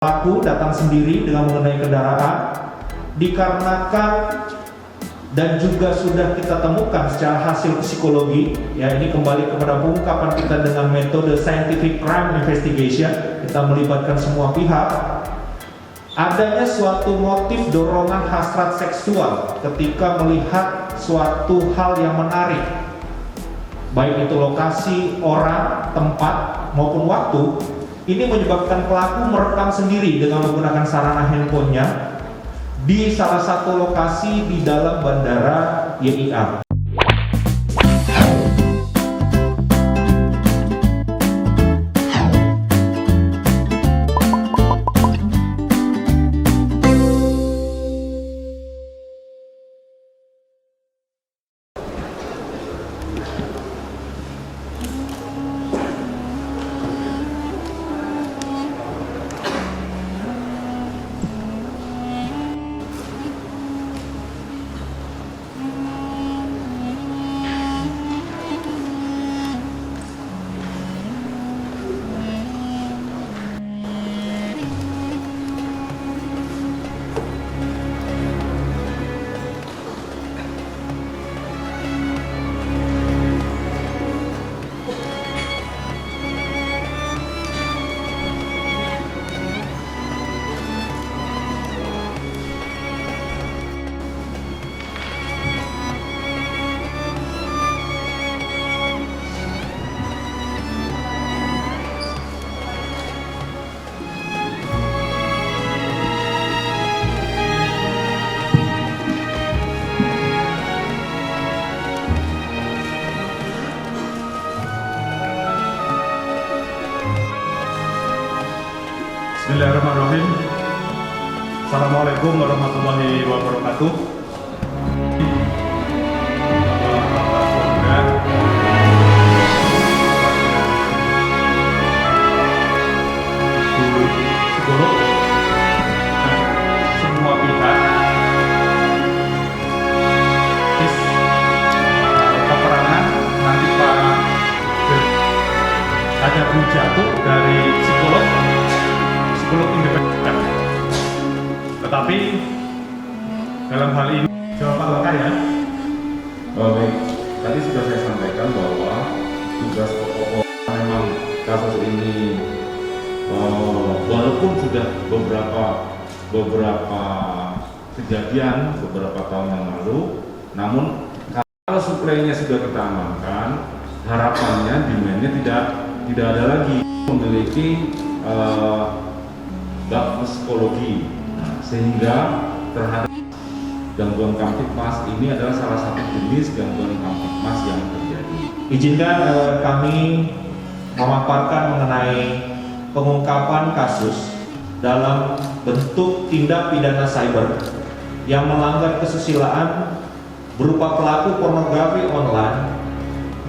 Pelaku datang sendiri dengan mengenai kendaraan dikarenakan dan juga sudah kita temukan secara hasil psikologi, ya, ini kembali kepada pengungkapan kita dengan metode scientific crime investigation, kita melibatkan semua pihak. Adanya suatu motif dorongan hasrat seksual ketika melihat suatu hal yang menarik, baik itu lokasi, orang, tempat maupun waktu. Ini menyebabkan pelaku merekam sendiri dengan menggunakan sarana handphonenya di salah satu lokasi di dalam bandara YIA. Bismillahirrahmanirrahim. Assalamualaikum warahmatullahi wabarakatuh. Psikolog dan semua pihak keterangan nanti Pak ada jatuh dari psikolog independen. Tetapi dalam hal ini jawaban lengkap ya. Baik, tadi sudah saya sampaikan bahwa tugas pokok memang kasus ini walaupun sudah beberapa kejadian beberapa tahun yang lalu, namun kalau suplainya sudah kita amankan, harapannya demandnya tidak ada lagi memiliki psikologi, sehingga terhadap gangguan kamtipmas ini adalah salah satu jenis gangguan kamtipmas yang terjadi. Izinkan kami memaparkan mengenai pengungkapan kasus dalam bentuk tindak pidana cyber yang melanggar kesusilaan berupa pelaku pornografi online.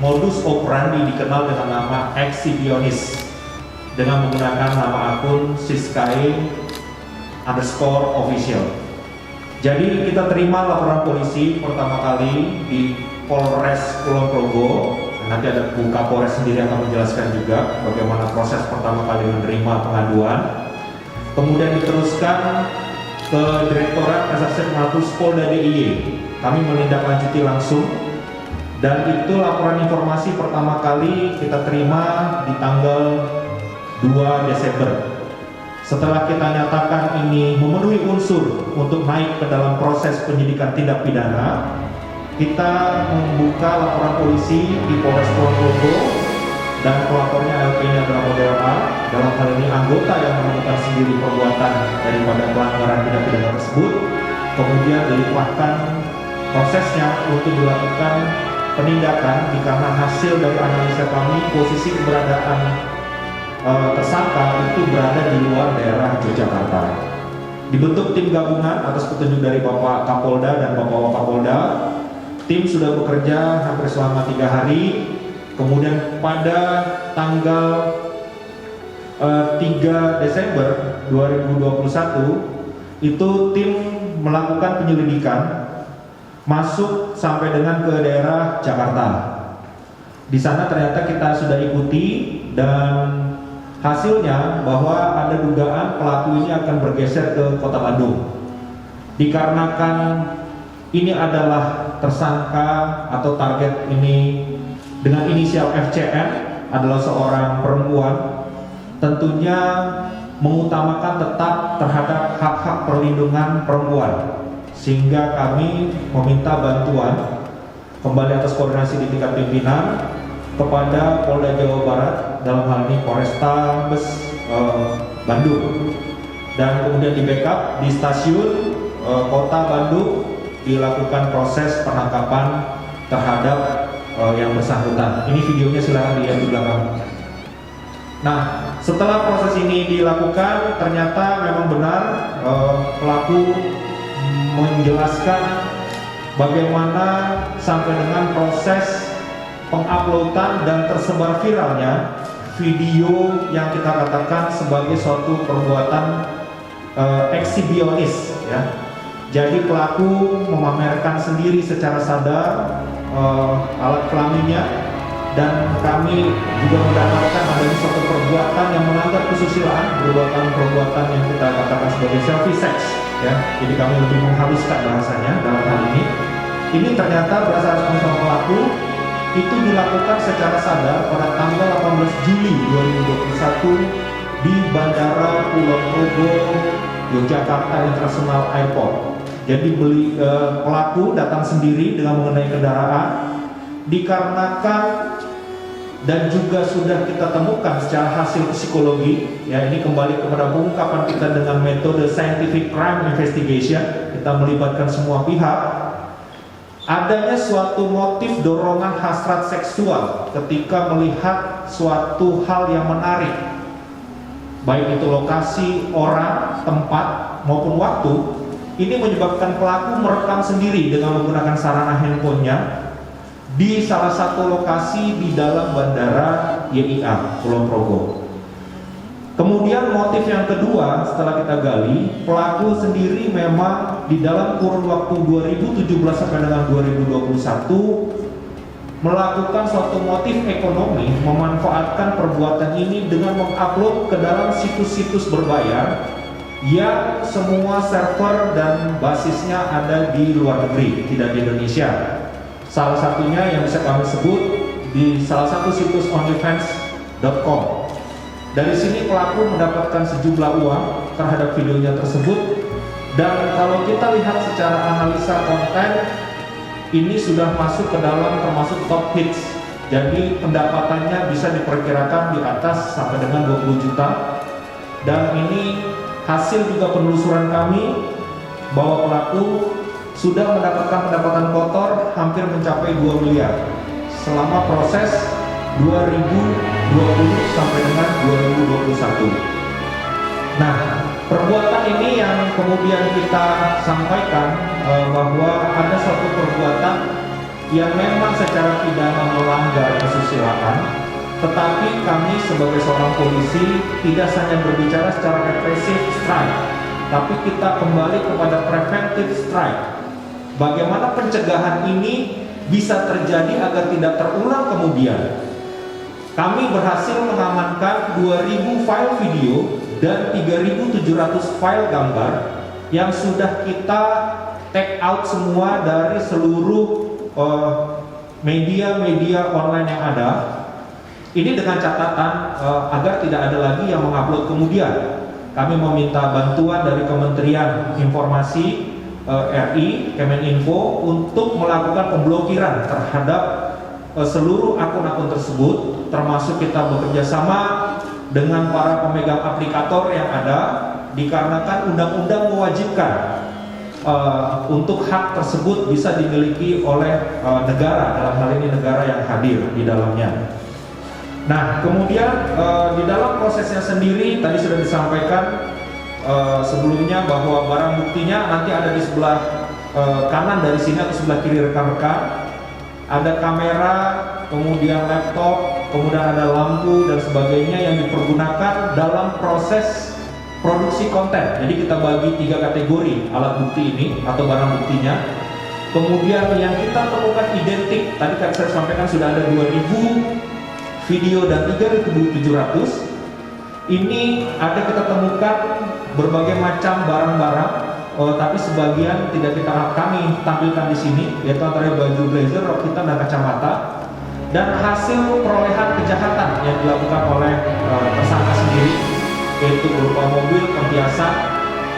Modus operandi dikenal dengan nama ekshibionis dengan menggunakan nama akun @siskae_official. Jadi kita terima laporan polisi pertama kali di Polres Kulon Progo. Nanti ada Bu Kapolres sendiri akan menjelaskan juga bagaimana proses pertama kali menerima pengaduan. Kemudian diteruskan ke Direktorat Reserse Mabes Polda DIY. Kami menindaklanjuti langsung. Dan itu laporan informasi pertama kali kita terima di tanggal 2 Desember. Setelah kita nyatakan ini memenuhi unsur untuk naik ke dalam proses penyidikan tindak pidana, kita membuka laporan polisi di Polres Kulon Progo dan pelapornya LP-nya adalah model A. Dalam hal ini anggota yang menemukan sendiri perbuatan daripada pelanggaran tindak pidana tersebut, kemudian dilimpahkan prosesnya untuk dilakukan penindakan karena hasil dari analisa kami posisi keberadaan tersangka itu berada di luar daerah Yogyakarta. Dibentuk tim gabungan atas petunjuk dari Bapak Kapolda dan Bapak Kapolda. Tim sudah bekerja hampir selama 3 hari. Kemudian pada tanggal 3 Desember 2021 itu tim melakukan penyelidikan masuk sampai dengan ke daerah Jakarta. Di sana ternyata kita sudah ikuti dan Hasilnya bahwa ada dugaan pelaku ini akan bergeser ke Kota Bandung. Dikarenakan ini adalah tersangka atau target ini dengan inisial FCN adalah seorang perempuan, tentunya mengutamakan tetap terhadap hak-hak perlindungan perempuan, sehingga kami meminta bantuan kembali atas koordinasi di tingkat pimpinan kepada Polda Jawa Barat, dalam hal ini Polrestabes Bandung, dan kemudian di backup di stasiun Kota Bandung dilakukan proses penangkapan terhadap yang bersangkutan. Ini videonya silahkan dilihat di belakang. Nah, setelah proses ini dilakukan, ternyata memang benar pelaku menjelaskan bagaimana sampai dengan proses penguploadan dan tersebar viralnya video yang kita katakan sebagai suatu perbuatan ekshibionis, ya. Jadi pelaku memamerkan sendiri secara sadar alat kelaminnya, dan kami juga mendapatkan adanya suatu perbuatan yang melanggar kesusilaan, perbuatan yang kita katakan sebagai selfie sex, ya. Jadi kami lebih menghaluskan bahasanya dalam hal ini. Ini ternyata berdasarkan sama pelaku itu dilakukan secara sadar pada tanggal 18 Juli 2021 di Bandara Kulon Progo, Yogyakarta International Airport. Jadi pelaku datang sendiri dengan mengenai kendaraan, dikarenakan dan juga sudah kita temukan secara hasil psikologi, ya, ini kembali kepada pengungkapan kita dengan metode scientific crime investigation, kita melibatkan semua pihak. Adanya suatu motif dorongan hasrat seksual ketika melihat suatu hal yang menarik, baik itu lokasi, orang, tempat maupun waktu. Ini menyebabkan pelaku merekam sendiri dengan menggunakan sarana handphonenya di salah satu lokasi di dalam Bandara YIA Kulon Progo. Kemudian motif yang kedua setelah kita gali, pelaku sendiri memang di dalam kurun waktu 2017 sampai dengan 2021 melakukan suatu motif ekonomi, memanfaatkan perbuatan ini dengan mengupload ke dalam situs-situs berbayar yang semua server dan basisnya ada di luar negeri, tidak di Indonesia. Salah satunya yang bisa kami sebut di salah satu situs onlyfans.com. Dari sini pelaku mendapatkan sejumlah uang terhadap videonya tersebut, dan kalau kita lihat secara analisa konten, ini sudah masuk ke dalam termasuk top hits. Jadi pendapatannya bisa diperkirakan di atas sampai dengan 20 juta. Dan ini hasil juga penelusuran kami bahwa pelaku sudah mendapatkan pendapatan kotor hampir mencapai 2 miliar selama proses 2020 sampai dengan 2021. Nah, perbuatan ini yang kemudian kita sampaikan bahwa ada suatu perbuatan yang memang secara pidana melanggar kesusilaan, tetapi kami sebagai seorang polisi tidak hanya berbicara secara represif strike, tapi kita kembali kepada preventive strike. Bagaimana pencegahan ini bisa terjadi agar tidak terulang kemudian. Kami berhasil mengamankan 2.000 file video dan 3.700 file gambar yang sudah kita take out semua dari seluruh media-media online yang ada. Ini dengan catatan agar tidak ada lagi yang mengupload kemudian. Kami meminta bantuan dari Kementerian Informasi RI, Kemeninfo untuk melakukan pemblokiran terhadap seluruh akun-akun tersebut, termasuk kita bekerja sama dengan para pemegang aplikator yang ada, dikarenakan undang-undang mewajibkan untuk hak tersebut bisa dimiliki oleh negara, dalam hal ini negara yang hadir di dalamnya. Nah, kemudian di dalam prosesnya sendiri tadi sudah disampaikan sebelumnya bahwa barang buktinya nanti ada di sebelah kanan dari sini atau sebelah kiri rekan-rekan. Ada kamera, kemudian laptop, kemudian ada lampu dan sebagainya yang dipergunakan dalam proses produksi konten. Jadi kita bagi 3 kategori alat bukti ini atau barang buktinya. Kemudian yang kita temukan identik, tadi kan saya sampaikan sudah ada 2.000 video dan 3.700. Ini ada kita temukan berbagai macam barang-barang, tapi sebagian tidak kami tampilkan di sini, yaitu antara baju blazer, rok hitam, dan kacamata. Dan hasil perolehan kejahatan yang dilakukan oleh tersangka sendiri, yaitu berupa mobil, perhiasan,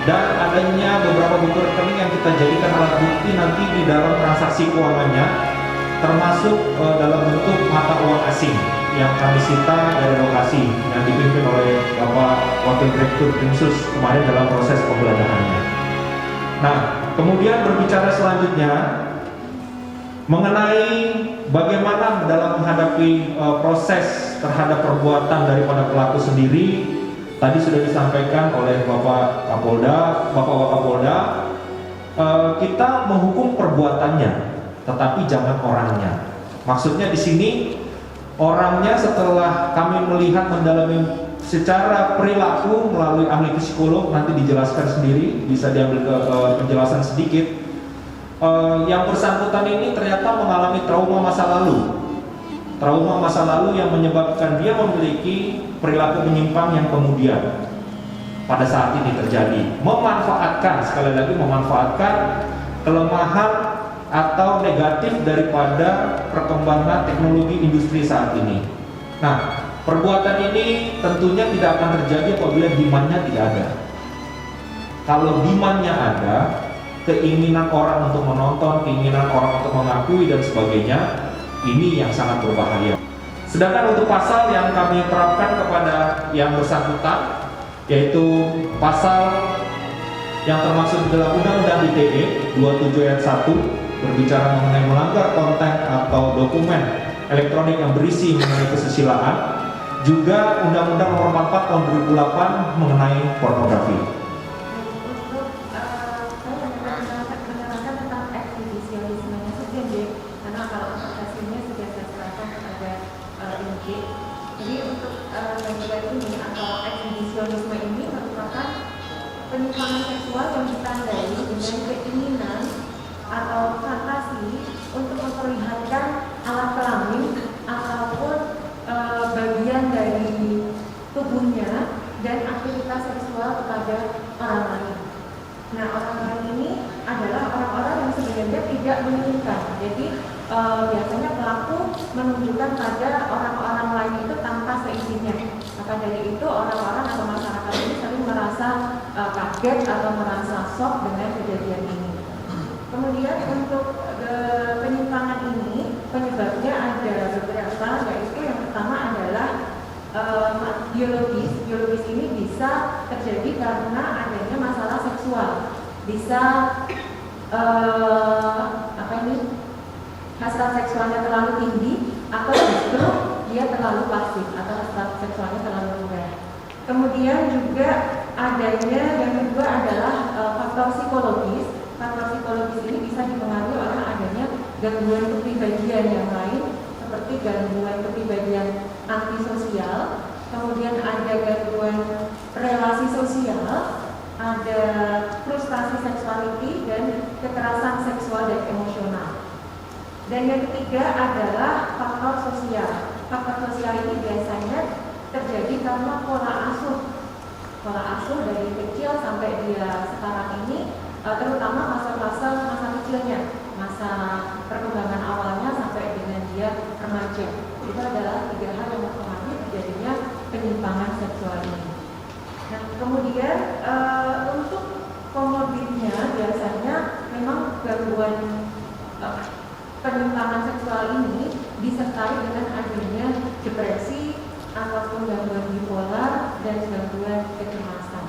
dan adanya beberapa buku rekening yang kita jadikan alat bukti nanti di dalam transaksi keuangannya, termasuk dalam bentuk mata uang asing yang kami sita dari lokasi yang dipimpin oleh Bapak Wakil Direktur Krimsus kemarin dalam proses penggeledahannya. Nah, kemudian berbicara selanjutnya mengenai bagaimana dalam menghadapi proses terhadap perbuatan daripada pelaku sendiri. Tadi sudah disampaikan oleh Bapak Kapolda, Bapak Wakapolda, kita menghukum perbuatannya, tetapi jangan orangnya. Maksudnya di sini orangnya setelah kami melihat mendalami secara perilaku melalui ahli psikolog, nanti dijelaskan sendiri, bisa diambil ke penjelasan sedikit. Yang bersangkutan ini ternyata mengalami trauma masa lalu. Trauma masa lalu yang menyebabkan dia memiliki perilaku menyimpang yang kemudian pada saat ini terjadi. Memanfaatkan, sekali lagi memanfaatkan kelemahan atau negatif daripada perkembangan teknologi industri saat ini. Nah, perbuatan ini tentunya tidak akan terjadi apabila demand-nya tidak ada. Kalau demand-nya ada, keinginan orang untuk menonton, keinginan orang untuk mengakui dan sebagainya, ini yang sangat berbahaya. Sedangkan untuk pasal yang kami terapkan kepada yang bersangkutan, yaitu pasal yang termasuk di dalam Undang-Undang ITE 27 ayat 1 berbicara mengenai melanggar konten atau dokumen elektronik yang berisi mengenai kesusilaan, juga Undang-Undang Nomor 44 Tahun 2008 mengenai pornografi. Jadi untuk bagian ini atau eksibisionisme ini merupakan penyimpangan seksual yang ditandai dengan keinginan atau fantasi untuk memperlihatkan alat kelamin ataupun bagian dari tubuhnya dan aktivitas seksual kepada orang lain. Nah, orang lain ini adalah orang-orang yang sebenarnya tidak menginginkan. Jadi biasanya pelaku menunjukkan pada orang-orang lain itu tanpa seizinnya. Maka dari itu orang-orang atau masyarakat ini sering merasa kaget atau merasa shock dengan kejadian ini. Kemudian untuk penyimpangan ini penyebabnya ada beberapa, yaitu yang pertama adalah biologis. Biologis ini bisa terjadi karena adanya masalah seksual. Bisa hasrat seksualnya terlalu tinggi atau justru dia terlalu pasif atau hasrat seksualnya terlalu rendah. Kemudian juga adanya yang kedua adalah faktor psikologis. Faktor psikologis ini bisa dipengaruhi oleh adanya gangguan kepribadian yang lain seperti gangguan kepribadian antisosial, kemudian ada gangguan relasi sosial, ada frustasi seksualiti dan kekerasan seksual dan emosional. Dan yang ketiga adalah faktor sosial. Faktor sosial ini biasanya terjadi karena pola asuh dari kecil sampai dia sekarang ini, terutama masa kecilnya, masa perkembangan awalnya sampai dengan dia remaja. Itu adalah tiga hal yang mempengaruhi terjadinya penyimpangan seksual ini. Nah, kemudian untuk komorbidnya biasanya memang gangguan penyimpangan seksual ini disertai dengan adanya depresi ataupun gangguan bipolar dan gangguan kecemasan.